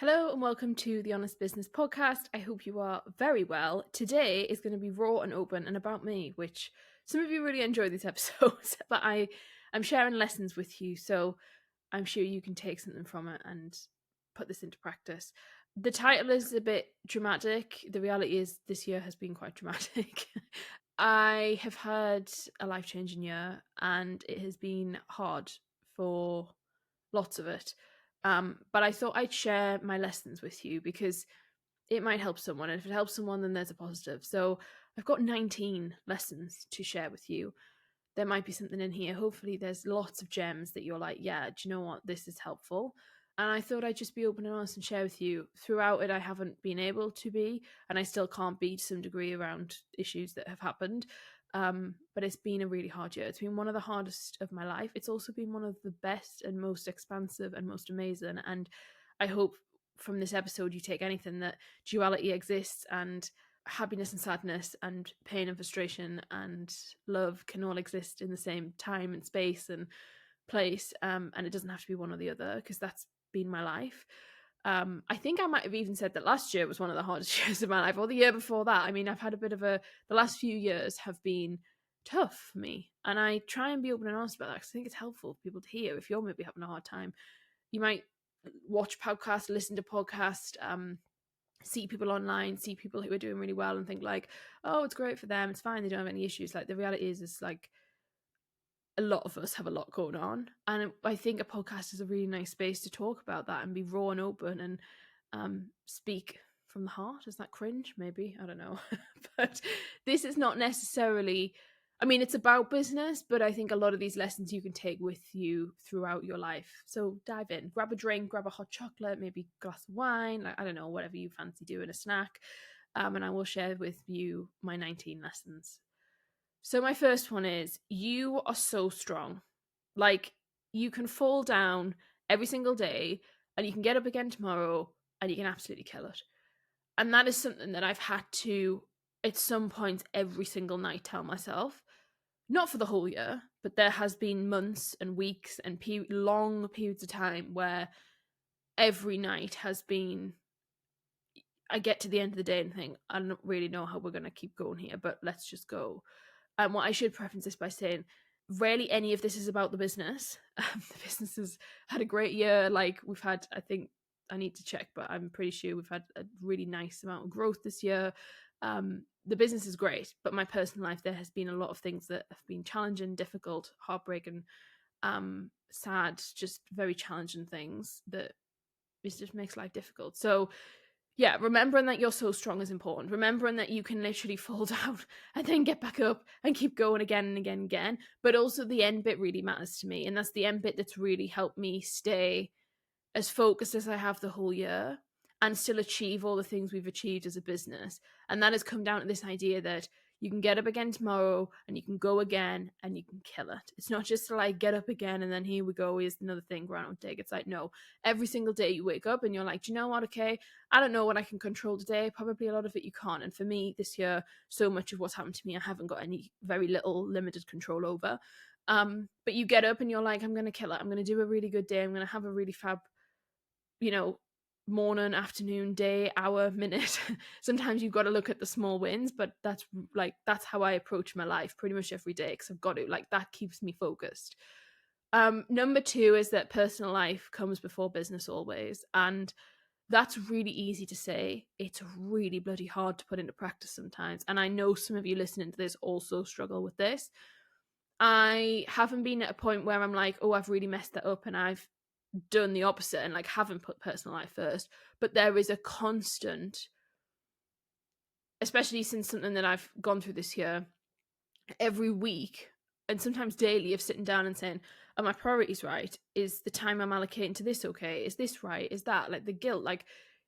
Hello and welcome to the Honest Business Podcast. I hope you are very well. Today is going to be raw and open and about me, which some of you really enjoy these episodes, but I'm sharing lessons with you, so I'm sure you can take something from it and put this into practice. The title is a bit dramatic. The reality is this year has been quite dramatic. I have had a life-changing year and it has been hard for lots of it. But I thought I'd share my lessons with you because it might help someone. And if it helps someone, then there's a positive. So I've got 19 lessons to share with you. There might be something in here. Hopefully, there's lots of gems that you're like, yeah, do you know what? This is helpful. And I thought I'd just be open and honest and share with you. Throughout it, I haven't been able to be, and I still can't be to some degree around issues that have happened. But it's been a really hard year. It's been one of the hardest of my life. It's also been one of the best and most expansive and most amazing. And I hope from this episode you take anything that duality exists and happiness and sadness and pain and frustration and love can all exist in the same time and space and place. And it doesn't have to be one or the other because that's been my life. I think I might have even said that last year was one of the hardest years of my life, or the year before that. I mean, I've had a bit of the last few years have been tough for me. And I try and be open and honest about that because I think it's helpful for people to hear. If you're maybe having a hard time, you might watch podcasts, listen to podcasts, see people online, see people who are doing really well and think like, oh, it's great for them. It's fine. They don't have any issues. Like the reality is like, a lot of us have a lot going on, and I think a podcast is a really nice space to talk about that and be raw and open and speak from the heart. Is that cringe? Maybe, I don't know. But this is not necessarily, I mean, it's about business, but I think a lot of these lessons you can take with you throughout your life. So dive in, grab a drink, grab a hot chocolate, maybe a glass of wine, like I don't know, whatever you fancy doing, a snack, and I will share with you my 19 lessons. So my first one is you are so strong. Like you can fall down every single day and you can get up again tomorrow and you can absolutely kill it. And that is something that I've had to at some point every single night tell myself. Not for the whole year, but there has been months and weeks and long periods of time where every night has been, I get to the end of the day and think, I don't really know how we're going to keep going here, but let's just go. And what I should preface this by saying, rarely any of this is about the business. The business has had a great year. Like we've had, I think I need to check, but I'm pretty sure we've had a really nice amount of growth this year. The business is great, but my personal life, there has been a lot of things that have been challenging, difficult, heartbreaking, sad, just very challenging things that it just makes life difficult. So yeah, remembering that you're so strong is important. Remembering that you can literally fall down and then get back up and keep going again and again and again. But also the end bit really matters to me. And that's the end bit that's really helped me stay as focused as I have the whole year and still achieve all the things we've achieved as a business. And that has come down to this idea that you can get up again tomorrow and you can go again and you can kill it. It's not just to like get up again and then here we go, here's another thing, Groundhog Day. It's like, no, every single day you wake up and you're like, do you know what? Okay, I don't know what I can control today. Probably a lot of it you can't. And for me this year, so much of what's happened to me, I haven't got any very little limited control over. But you get up and you're like, I'm going to kill it. I'm going to do a really good day. I'm going to have a really fab, you know, morning, afternoon, day, hour, minute. Sometimes you've got to look at the small wins, but that's how I approach my life pretty much every day because I've got to, like, that keeps me focused. Number 2 is that personal life comes before business always, and that's really easy to say. It's really bloody hard to put into practice sometimes, and I know some of you listening to this also struggle with this. I haven't been at a point where I'm like, oh, I've really messed that up and I've done the opposite and like haven't put personal life first, but there is a constant, especially since something that I've gone through this year, every week and sometimes daily, of sitting down and saying, are my priorities right? Is the time I'm allocating to this okay? Is this right? Is that, like, the guilt, like,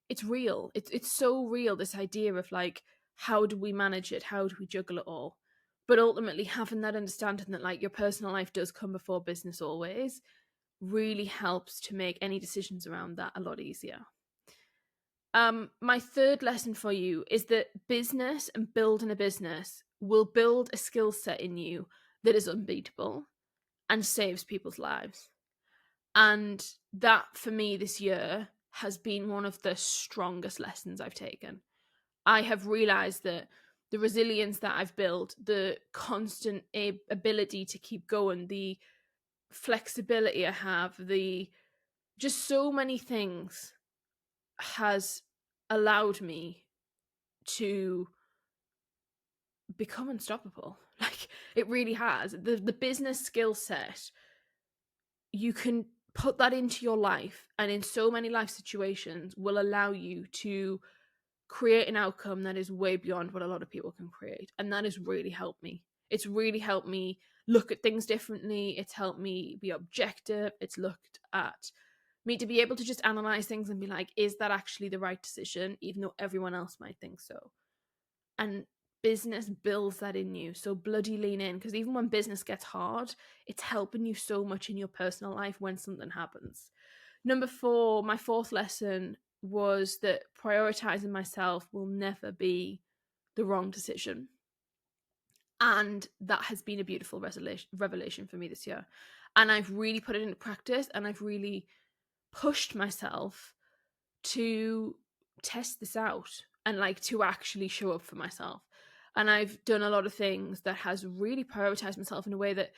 it's real. It's so real, this idea of like, how do we manage it? How do we juggle it all? But ultimately having that understanding that like your personal life does come before business always really helps to make any decisions around that a lot easier. My third lesson for you is that business and building a business will build a skill set in you that is unbeatable and saves people's lives. And that for me this year has been one of the strongest lessons I've taken. I have realized that the resilience that I've built, the constant ability to keep going, the flexibility I have, the just so many things has allowed me to become unstoppable. Like, it really has. The business skill set, you can put that into your life, and in so many life situations will allow you to create an outcome that is way beyond what a lot of people can create. And that has really helped me. It's really helped me look at things differently. It's helped me be objective. It's looked at me to be able to just analyze things and be like, is that actually the right decision, even though everyone else might think so? And business builds that in you. So bloody lean in, because even when business gets hard, it's helping you so much in your personal life when something happens. Number 4, my 4th lesson was that prioritizing myself will never be the wrong decision. And that has been a beautiful revelation for me this year. And I've really put it into practice, and I've really pushed myself to test this out and like to actually show up for myself. And I've done a lot of things that has really prioritized myself in a way that,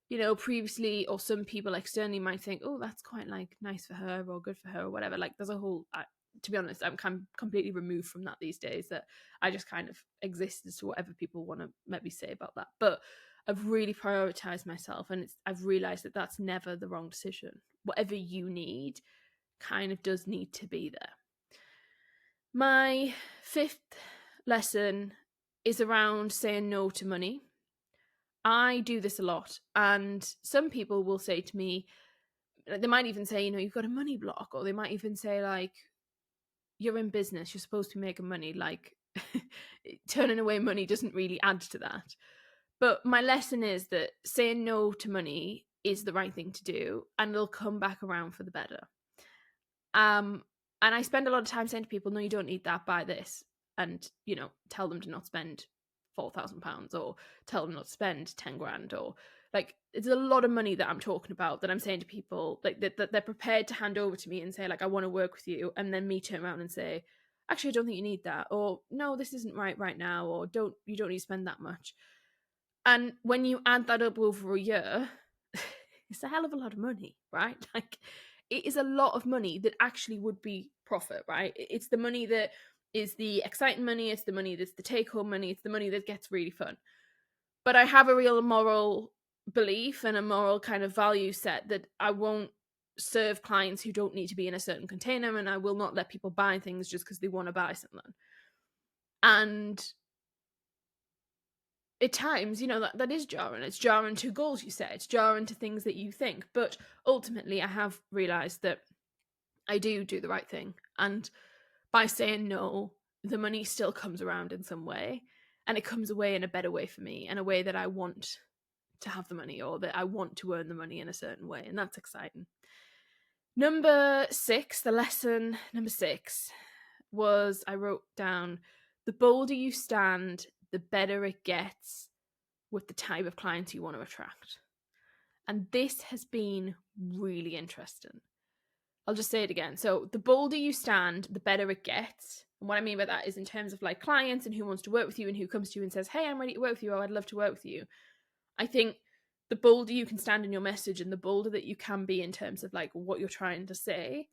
you know, previously, or some people externally might think, oh, that's quite like nice for her or good for her or whatever. Like, there's a whole, to be honest, I'm kind of completely removed from that these days, that I just kind of exist as to whatever people want to maybe say about that. But I've really prioritized myself, and I've realized that that's never the wrong decision. Whatever you need kind of does need to be there. My 5th lesson is around saying no to money. I do this a lot, and some people will say to me, they might even say, you know, you've got a money block, or they might even say, like, you're in business, you're supposed to be making money, like, turning away money doesn't really add to that. But my lesson is that saying no to money is the right thing to do, and it'll come back around for the better. And I spend a lot of time saying to people, no, you don't need that, buy this. And, you know, tell them to not spend £4,000, or tell them not to spend 10 grand, or like, it's a lot of money that I'm talking about, that I'm saying to people, like, that they're prepared to hand over to me and say, like, I want to work with you. And then me turn around and say, actually, I don't think you need that. Or no, this isn't right now. Or you don't need to spend that much. And when you add that up over a year, it's a hell of a lot of money, right? Like, it is a lot of money that actually would be profit, right? It's the money that is the exciting money. It's the money that's the take-home money. It's the money that gets really fun. But I have a real moral belief and a moral kind of value set that I won't serve clients who don't need to be in a certain container, and I will not let people buy things just because they want to buy something. And at times, you know, that is jarring. It's jarring to goals you set. It's jarring to things that you think. But ultimately, I have realised that I do the right thing. And by saying no, the money still comes around in some way. And it comes away in a better way for me, in a way that I want to have the money, or that I want to earn the money in a certain way. And that's exciting. Number 6, the lesson number 6 was, I wrote down, the bolder you stand, the better it gets with the type of clients you want to attract. And this has been really interesting. I'll just say it again. So the bolder you stand, the better it gets. And what I mean by that is in terms of like clients and who wants to work with you and who comes to you and says, hey, I'm ready to work with you, or I'd love to work with you. I think the bolder you can stand in your message, and the bolder that you can be in terms of like what you're trying to say,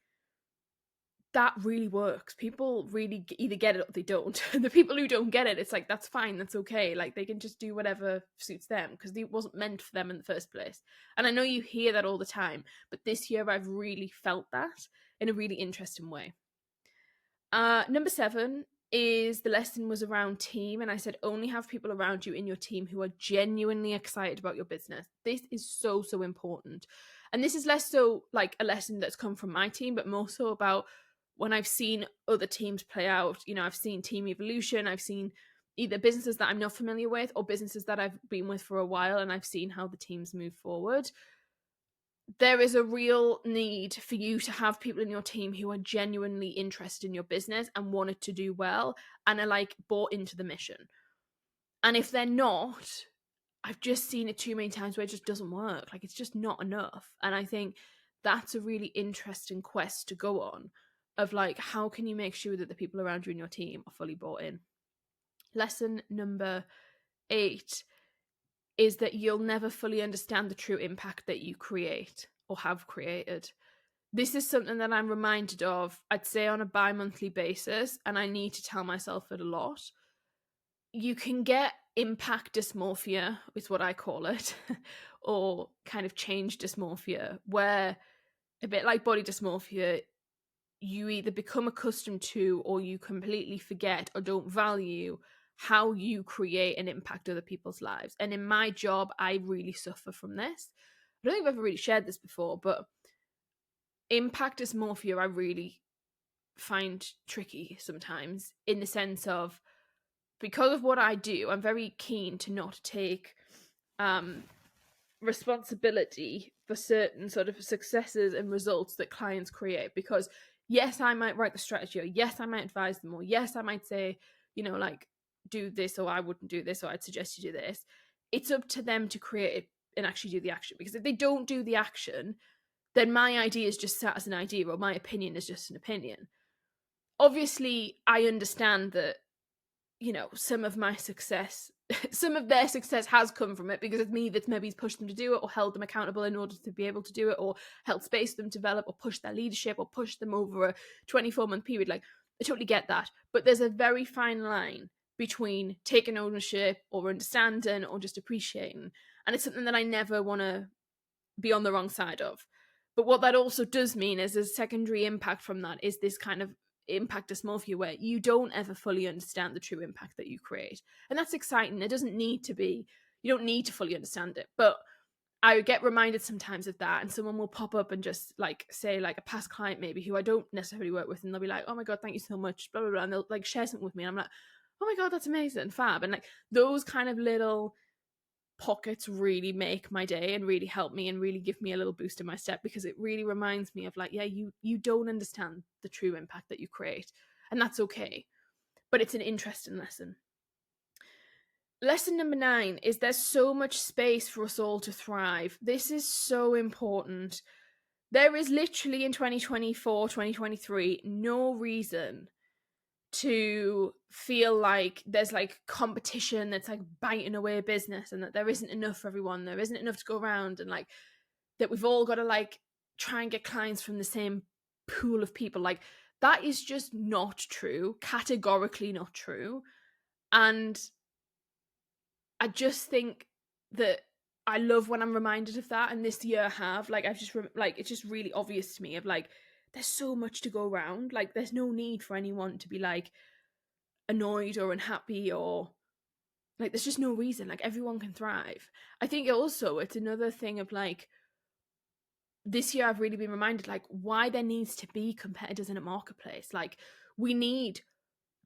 that really works. People really either get it or they don't. The people who don't get it, it's like, that's fine, that's okay. Like, they can just do whatever suits them, because it wasn't meant for them in the first place. And I know you hear that all the time, but this year I've really felt that in a really interesting way. Number 7 is, the lesson was around team, and I said, only have people around you in your team who are genuinely excited about your business. This is so important. And this is less so like a lesson that's come from my team, but more so about when I've seen other teams play out. You know, I've seen team evolution. I've seen either businesses that I'm not familiar with or businesses that I've been with for a while, and I've seen how the teams move forward. There is a real need for you to have people in your team who are genuinely interested in your business and want it to do well, and are like bought into the mission. And if they're not, I've just seen it too many times where it just doesn't work. Like, it's just not enough. And I think that's a really interesting quest to go on. of like, how can you make sure that the people around you in your team are fully bought in? Lesson number 8 is that you'll never fully understand the true impact that you create or have created. This is something that I'm reminded of, I'd say, on a bi-monthly basis, and I need to tell myself it a lot. You can get impact dysmorphia, is what I call it, or kind of change dysmorphia, where, a bit like body dysmorphia, you either become accustomed to or you completely forget or don't value how you create and impact other people's lives. And in my job, I really suffer from this. I don't think I've ever really shared this before, but impact dysmorphia I really find tricky sometimes, in the sense of, because of what I do, I'm very keen to not take responsibility for certain sort of successes and results that clients create. Because yes, I might write the strategy, or yes, I might advise them, or yes, I might say, like, do this, or I wouldn't do this, or I'd suggest you do this. It's up to them to create it and actually do the action. Because if they don't do the action, then my idea is just sat as an idea, or my opinion is just an opinion. Obviously, I understand that, some of my success, some of their success has come from it, because it's me that's maybe pushed them to do it, or held them accountable in order to be able to do it, or helped space them develop, or push their leadership, or push them over a 24-month period. Like, I totally get that. But there's a very fine line between taking ownership, or understanding, or just appreciating. And it's something that I never want to be on the wrong side of. But what that also does mean is a secondary impact from that is this kind of impact dysmorphia, where you don't ever fully understand the true impact that you create. And that's exciting. It doesn't need to be, you don't need to fully understand it. But I get reminded sometimes of that, and someone will pop up and just like say, like, a past client maybe who I don't necessarily work with, and they'll be like, oh my God, thank you so much, blah, blah, blah. And they'll like share something with me. And I'm like, oh my God, that's amazing, fab. And like those kind of little pockets really make my day and really help me and really give me a little boost in my step, because it really reminds me of like, yeah, you don't understand the true impact that you create, and that's okay, but it's an interesting lesson. Lesson number 9 is there's so much space for us all to thrive. This is so important. There is literally, in 2024, 2023, no reason to feel like there's like competition that's like biting away business, and that there isn't enough for everyone, there isn't enough to go around, and like that we've all got to like try and get clients from the same pool of people. Like, that is just not true, categorically not true. And I just think that I love when I'm reminded of that, and this year I have, like, I've just like, it's just really obvious to me of like, there's so much to go around. Like, there's no need for anyone to be like annoyed or unhappy, or like, there's just no reason. Like, everyone can thrive. I think also it's another thing of like, this year I've really been reminded like why there needs to be competitors in a marketplace. Like, we need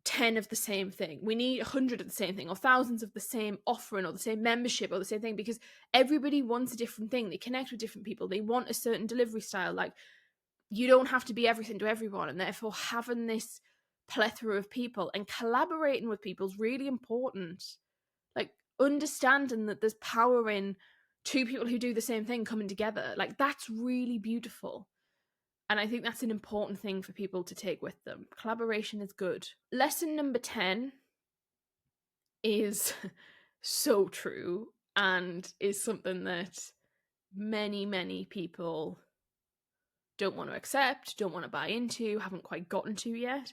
10 of the same thing, we need 100 of the same thing, or thousands of the same offering, or the same membership, or the same thing, because everybody wants a different thing. They connect with different people, they want a certain delivery style. Like, you don't have to be everything to everyone, and therefore having this plethora of people and collaborating with people is really important. Like, understanding that there's power in two people who do the same thing coming together, like, that's really beautiful. And I think that's an important thing for people to take with them. Collaboration is good. Lesson number 10 is so true, and is something that many people don't want to accept, don't want to buy into, haven't quite gotten to yet,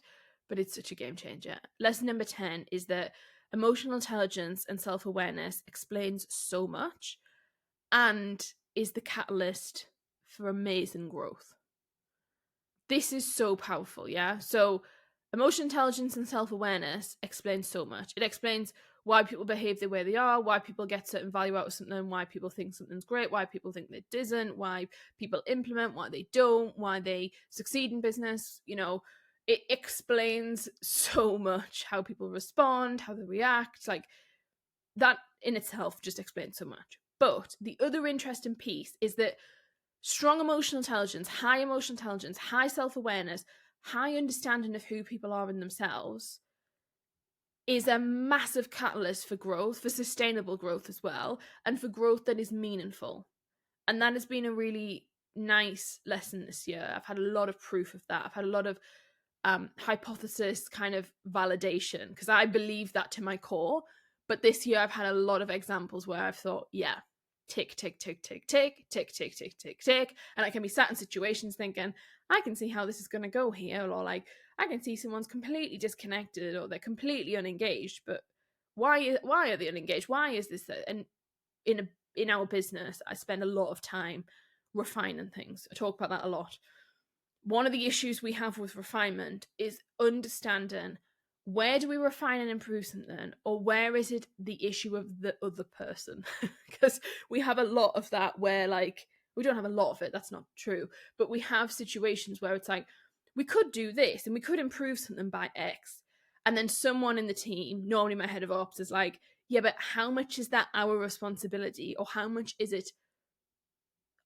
but it's such a game changer. Lesson number 10 is that emotional intelligence and self-awareness explains so much and is the catalyst for amazing growth. This is so powerful, yeah? So emotional intelligence and self-awareness explains so much. It explains why people behave the way they are, why people get certain value out of something, why people think something's great, why people think it isn't, why people implement, why they don't, why they succeed in business. It explains so much, how people respond, how they react. Like, that in itself just explains so much. But the other interesting piece is that strong emotional intelligence, high self-awareness, high understanding of who people are in themselves is a massive catalyst for growth, for sustainable growth as well, and for growth that is meaningful. And that has been a really nice lesson this year. I've had a lot of proof of that. I've had a lot of hypothesis kind of validation, because I believe that to my core. But this year I've had a lot of examples where I've thought, yeah, tick, tick, tick, tick, tick, tick, tick, tick, tick, tick. And I can be sat in situations thinking, I can see how this is going to go here. Or like, I can see someone's completely disconnected or they're completely unengaged. But why are they unengaged? Why is this? And in our business, I spend a lot of time refining things. I talk about that a lot. One of the issues we have with refinement is understanding, where do we refine and improve something, or where is it the issue of the other person? Because we have a lot of that where, like, we don't have a lot of it, that's not true, but we have situations where it's like, we could do this and we could improve something by X. And then someone in the team, normally my head of ops, is like, yeah, but how much is that our responsibility, or how much is it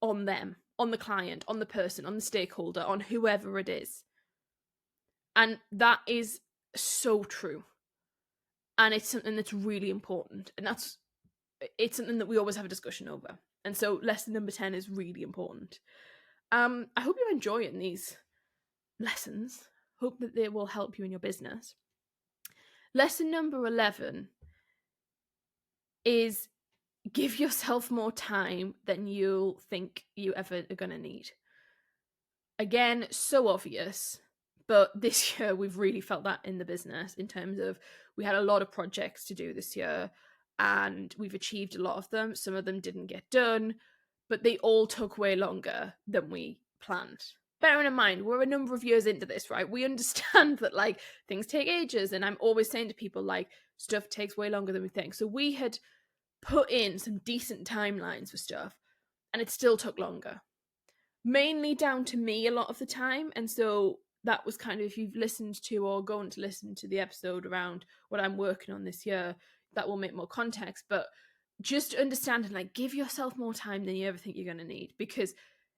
on them, on the client, on the person, on the stakeholder, on whoever it is? And that is so true. And it's something that's really important. And it's something that we always have a discussion over. And so lesson number 10 is really important. I hope you're enjoying these lessons. Hope that they will help you in your business. Lesson number 11 is give yourself more time than you'll think you ever are going to need. Again, so obvious, but this year we've really felt that in the business, in terms of we had a lot of projects to do this year and we've achieved a lot of them. Some of them didn't get done, but they all took way longer than we planned. Bearing in mind, we're a number of years into this, right? We understand that like things take ages, and I'm always saying to people like stuff takes way longer than we think. So we had put in some decent timelines for stuff and it still took longer, mainly down to me a lot of the time. And so that was kind of, if you've listened to or going to listen to the episode around what I'm working on this year, that will make more context. But just understanding, like, give yourself more time than you ever think you're going to need, because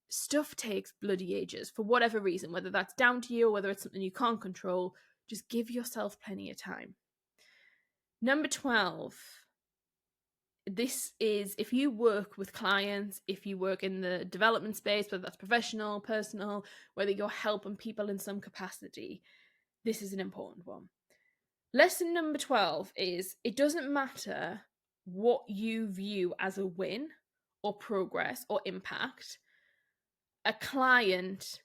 stuff takes bloody ages for whatever reason, whether that's down to you or whether it's something you can't control. Just give yourself plenty of time. Number 12. This is, if you work with clients, if you work in the development space, whether that's professional, personal, whether you're helping people in some capacity, this is an important one. Lesson number 12 is, it doesn't matter what you view as a win or progress or impact, a client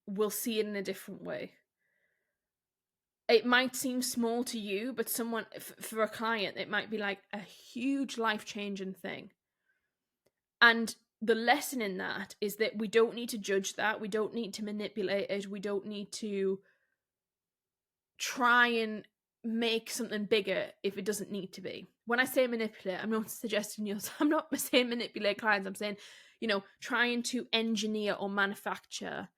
will see it in a different way. It might seem small to you, but someone, for a client, it might be like a huge life-changing thing. And the lesson in that is that we don't need to judge that. We don't need to manipulate it. We don't need to try and make something bigger if it doesn't need to be. When I say manipulate, I'm not suggesting I'm not saying manipulate clients. I'm saying, trying to engineer or manufacture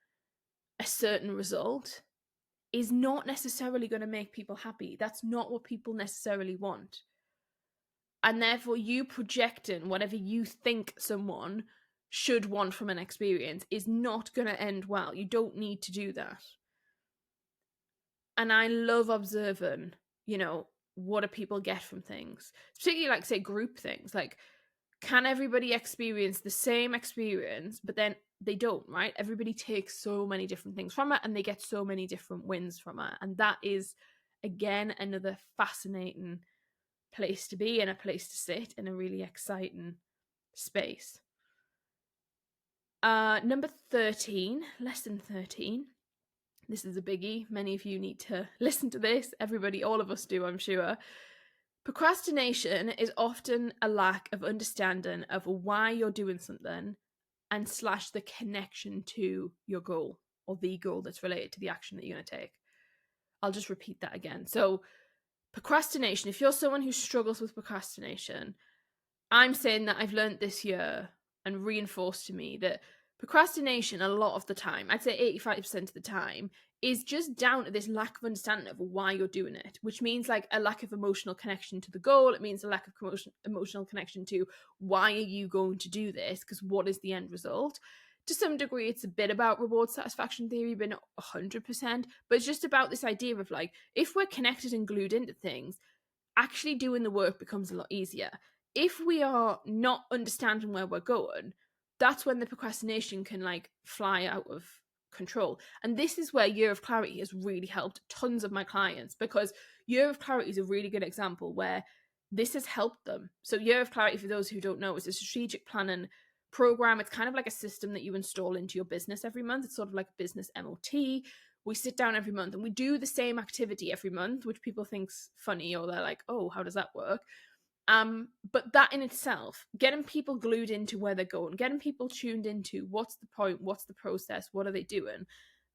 a certain result is not necessarily going to make people happy. That's not what people necessarily want. And therefore, you projecting whatever you think someone should want from an experience is not going to end well. You don't need to do that. And I love observing, what do people get from things? Particularly, like, say, group things. Like, can everybody experience the same experience, but then they don't, right? Everybody takes so many different things from it and they get so many different wins from it. And that is, again, another fascinating place to be and a place to sit in a really exciting space. Number 13, lesson 13. This is a biggie. Many of you need to listen to this. Everybody, all of us do, I'm sure. Procrastination is often a lack of understanding of why you're doing something and / the connection to your goal or the goal that's related to the action that you're going to take. I'll just repeat that again. So procrastination, if you're someone who struggles with procrastination, I'm saying that I've learned this year and reinforced to me that procrastination a lot of the time, I'd say 85% of the time, is just down to this lack of understanding of why you're doing it, which means like a lack of emotional connection to the goal. It means a lack of emotional connection to why are you going to do this, because what is the end result? To some degree, it's a bit about reward satisfaction theory, but not 100%. But it's just about this idea of like, if we're connected and glued into things, actually doing the work becomes a lot easier. If we are not understanding where we're going, that's when the procrastination can like fly out of control. And this is where Year of Clarity has really helped tons of my clients, because Year of Clarity is a really good example where this has helped them. So Year of Clarity, for those who don't know, is a strategic planning program. It's kind of like a system that you install into your business every month. It's sort of like a business MOT. We sit down every month and we do the same activity every month, which people think's funny, or they're like, oh, how does that work? But that in itself, getting people glued into where they're going, getting people tuned into what's the point, what's the process, what are they doing,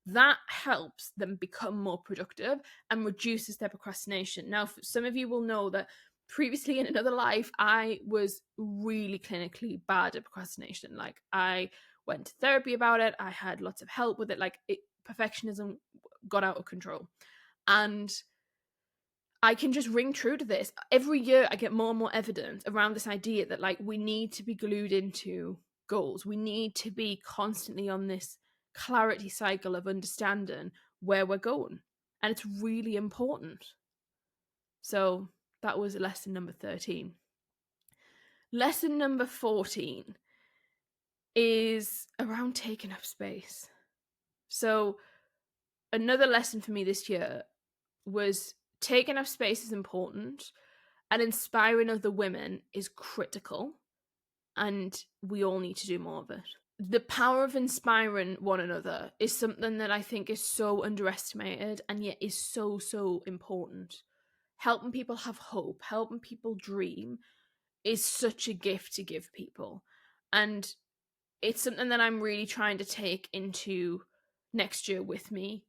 that helps them become more productive and reduces their procrastination. Now, some of you will know that previously in another life, I was really clinically bad at procrastination. Like, I went to therapy about it. I had lots of help with it. Like, perfectionism got out of control. And I can just ring true to this. Every year I get more and more evidence around this idea that, like, we need to be glued into goals. We need to be constantly on this clarity cycle of understanding where we're going. And it's really important. So that was lesson number 13. Lesson number 14 is around taking up space. So another lesson for me this year was taking up space is important, and inspiring other women is critical, and we all need to do more of it. The power of inspiring one another is something that I think is so underestimated and yet is so, so important. Helping people have hope, helping people dream is such a gift to give people. And it's something that I'm really trying to take into next year with me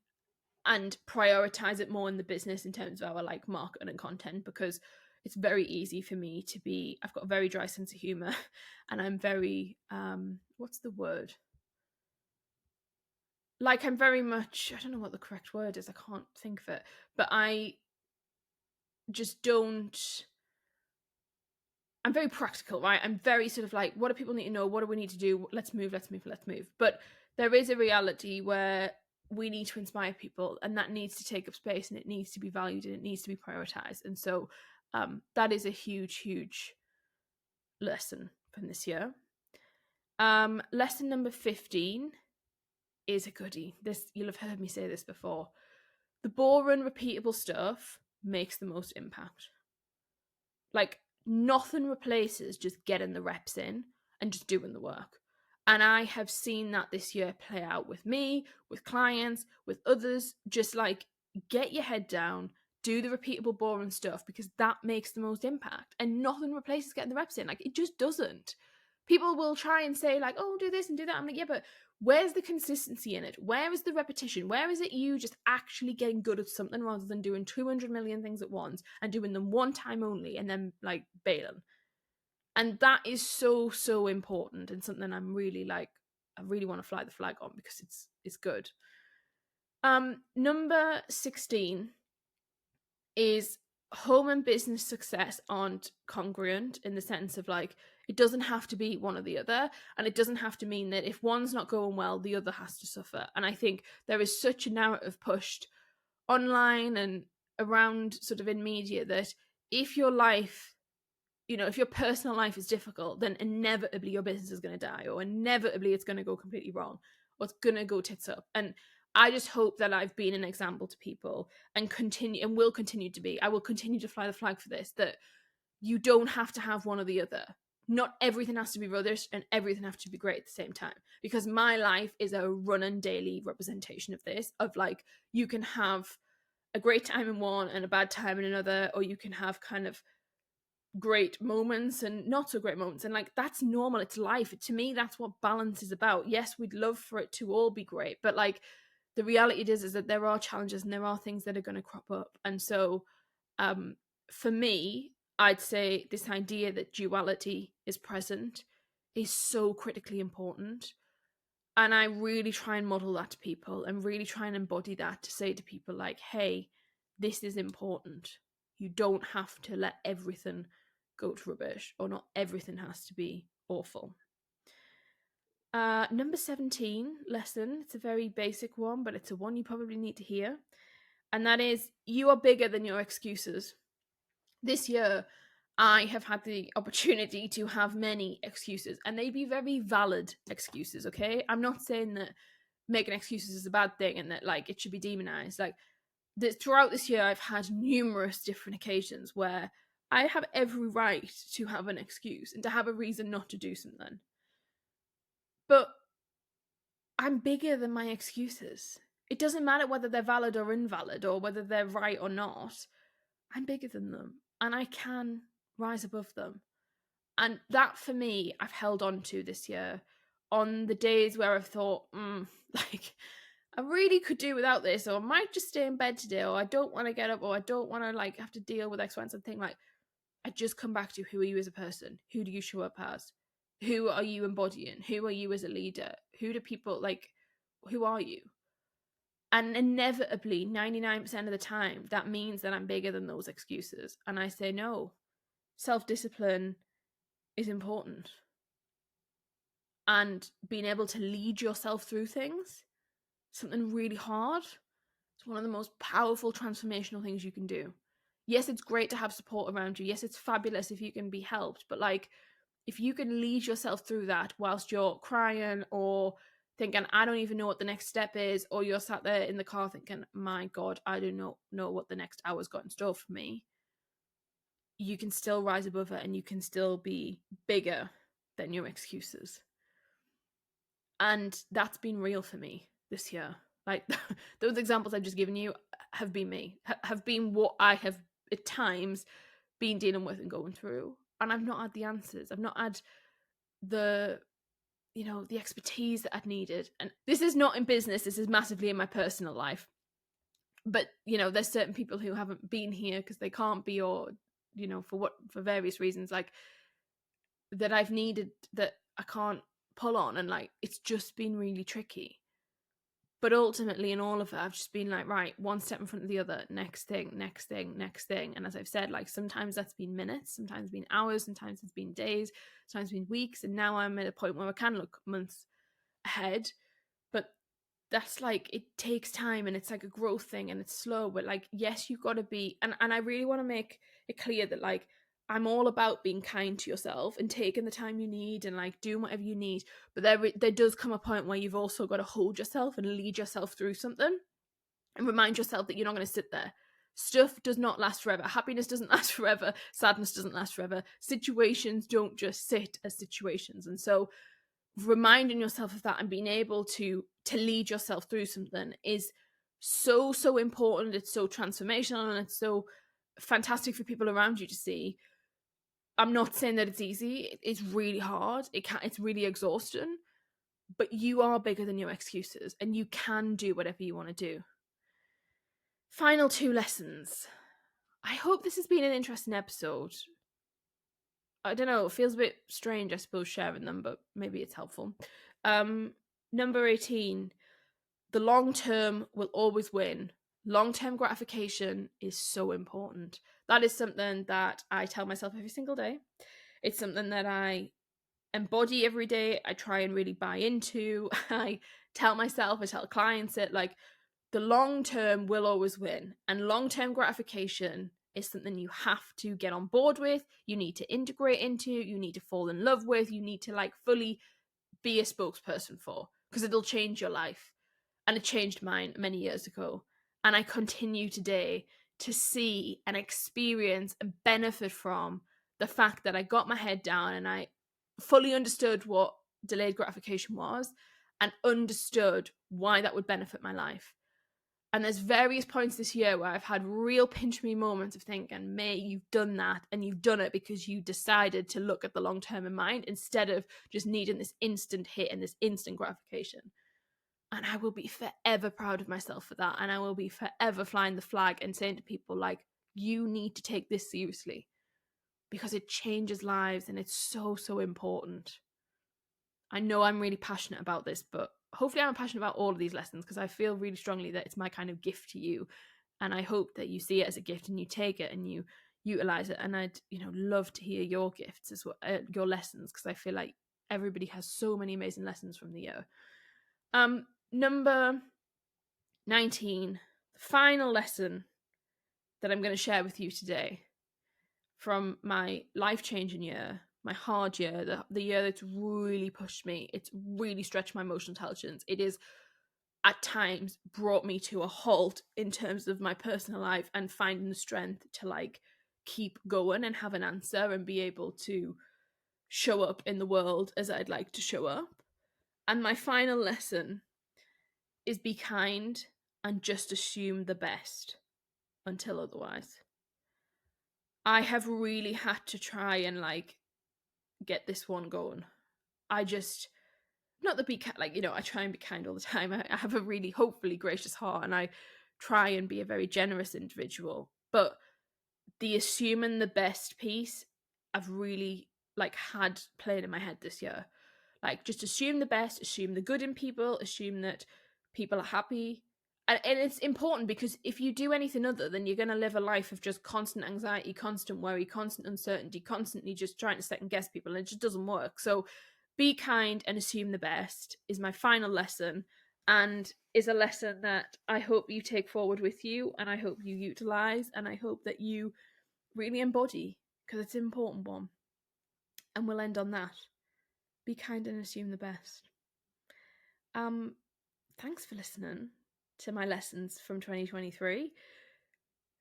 and prioritize it more in the business in terms of our, like, marketing and content, because it's very easy for me to be, I've got a very dry sense of humor, and I'm very what's the word, like, I'm very much, I don't know what the correct word is, I can't think of it, but I just don't, I'm very practical, right? I'm very sort of like, what do people need to know? What do we need to do? Let's move. But there is a reality where we need to inspire people, and that needs to take up space, and it needs to be valued, and it needs to be prioritized. And so that is a huge, huge lesson from this year. Lesson number 15 is a goodie. This, you'll have heard me say this before. The boring, repeatable stuff makes the most impact. Like, nothing replaces just getting the reps in and just doing the work. And I have seen that this year play out with me, with clients, with others. Just like, get your head down, do the repeatable, boring stuff, because that makes the most impact. And nothing replaces getting the reps in. Like, it just doesn't. People will try and say, like, oh, do this and do that. I'm like, yeah, but where's the consistency in it? Where is the repetition? Where is it you just actually getting good at something rather than doing 200 million things at once and doing them one time only and then, like, bailing? And that is so, so important, and something I'm really, like, I really want to fly the flag on, because it's good. Number 16 is home and business success aren't congruent, in the sense of, like, it doesn't have to be one or the other, and it doesn't have to mean that if one's not going well, the other has to suffer. And I think there is such a narrative pushed online and around sort of in media that if your life, you know, if your personal life is difficult, then inevitably your business is going to die, or inevitably it's going to go completely wrong, or it's going to go tits up. And I just hope that I've been an example to people, and will continue to be. I will continue to fly the flag for this, that you don't have to have one or the other. Not everything has to be rubbish and everything has to be great at the same time, because my life is a running daily representation of this, of, like, you can have a great time in one and a bad time in another, or you can have kind of great moments and not so great moments, and, like, that's normal. It's life. To me, that's what balance is about. Yes, we'd love for it to all be great, but, like, the reality is that there are challenges and there are things that are going to crop up. And so for me, I'd say this idea that duality is present is so critically important. And I really try and model that to people, and really try and embody that, to say to people, like, hey, this is important. You don't have to let everything go to rubbish, or not everything has to be awful. Number 17 lesson, it's a very basic one, but it's a one you probably need to hear. And that is, you are bigger than your excuses. This year, I have had the opportunity to have many excuses, and they be very valid excuses, okay? I'm not saying that making excuses is a bad thing and that like it should be demonized. Like throughout this year, I've had numerous different occasions where I have every right to have an excuse and to have a reason not to do something. But I'm bigger than my excuses. It doesn't matter whether they're valid or invalid or whether they're right or not. I'm bigger than them and I can rise above them. And that for me, I've held on to this year on the days where I've thought, like, I really could do without this, or I might just stay in bed today, or I don't want to get up, or I don't want to like have to deal with X, Y, and something. Like, I just come back to who are you as a person? Who do you show up as? Who are you embodying? Who are you as a leader? Who do people like? Who are you? And inevitably, 99% of the time, that means that I'm bigger than those excuses. And I say, no, self-discipline is important. And being able to lead yourself through things, something really hard, it's one of the most powerful transformational things you can do. Yes, it's great to have support around you. Yes, it's fabulous if you can be helped. But like, if you can lead yourself through that whilst you're crying or thinking, I don't even know what the next step is, or you're sat there in the car thinking, my God, I do not know what the next hour's got in store for me, you can still rise above it and you can still be bigger than your excuses. And that's been real for me this year. Like those examples I've just given you have been me, have been what I have at times been dealing with and going through. And I've not had the answers. I've not had the expertise that I'd needed. And this is not in business, this is massively in my personal life. But, there's certain people who haven't been here because they can't be, or, for various reasons, like, that I've needed that I can't pull on. And, like, it's just been really tricky. But ultimately, in all of it, I've just been like, right, one step in front of the other, next thing, next thing, next thing. And as I've said, like, sometimes that's been minutes, sometimes it's been hours, sometimes it's been days, sometimes it's been weeks. And now I'm at a point where I can look months ahead. But that's like, it takes time and it's like a growth thing and it's slow. But like, yes, you've got to be, and I really want to make it clear that like, I'm all about being kind to yourself and taking the time you need and like doing whatever you need. But there does come a point where you've also got to hold yourself and lead yourself through something and remind yourself that you're not going to sit there. Stuff does not last forever. Happiness doesn't last forever. Sadness doesn't last forever. Situations don't just sit as situations. And so reminding yourself of that and being able to lead yourself through something is so, so important. It's so transformational and it's so fantastic for people around you to see. I'm not saying that it's easy. It's really hard. It's really exhausting. But you are bigger than your excuses and you can do whatever you want to do. Final 2 lessons. I hope this has been an interesting episode. I don't know, it feels a bit strange, I suppose, sharing them, but maybe it's helpful. Number 18, the long term will always win. Long-term gratification is so important. That is something that I tell myself every single day. It's something that I embody every day. I try and really buy into. I tell myself, I tell clients it, like, the long term will always win. And long-term gratification is something you have to get on board with. You need to integrate into. You need to fall in love with. You need to like fully be a spokesperson for, because it'll change your life. And it changed mine many years ago. And I continue today to see and experience and benefit from the fact that I got my head down and I fully understood what delayed gratification was and understood why that would benefit my life. And there's various points this year where I've had real pinch me moments of thinking, May, you've done that, and you've done it because you decided to look at the long term in mind instead of just needing this instant hit and this instant gratification. And I will be forever proud of myself for that. And I will be forever flying the flag and saying to people, like, you need to take this seriously because it changes lives and it's so, so important. I know I'm really passionate about this, but hopefully I'm passionate about all of these lessons because I feel really strongly that it's my kind of gift to you. And I hope that you see it as a gift and you take it and you utilize it. And I'd, love to hear your gifts as well, your lessons, because I feel like everybody has so many amazing lessons from the year. Number 19, the final lesson that I'm going to share with you today from my life-changing year, my hard year, the year that's really pushed me. It's really stretched my emotional intelligence. It is at times brought me to a halt in terms of my personal life and finding the strength to like keep going and have an answer and be able to show up in the world as I'd like to show up. And my final lesson is be kind and just assume the best until otherwise. I have really had to try and like get this one going. I just, not that be like, you know, I try and be kind all the time. I have a really hopefully gracious heart and I try and be a very generous individual. But the assuming the best piece, I've really like had playing in my head this year. Like just assume the best, assume the good in people, assume that people are happy. And it's important because if you do anything other, then you're going to live a life of just constant anxiety, constant worry, constant uncertainty, constantly just trying to second guess people, and it just doesn't work. So be kind and assume the best is my final lesson, and is a lesson that I hope you take forward with you, and I hope you utilize, and I hope that you really embody, because it's an important one. And we'll end on that. Be kind and assume the best. Thanks for listening to my lessons from 2023.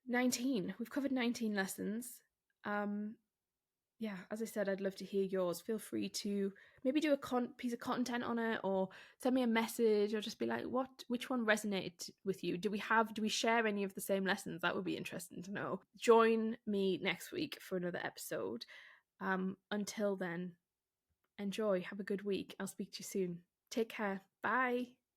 19. We've covered 19 lessons. Yeah, as I said, I'd love to hear yours. Feel free to maybe do a piece of content on it, or send me a message, or just be like, which one resonated with you? Do we share any of the same lessons? That would be interesting to know. Join me next week for another episode. Until then, enjoy. Have a good week. I'll speak to you soon. Take care. Bye.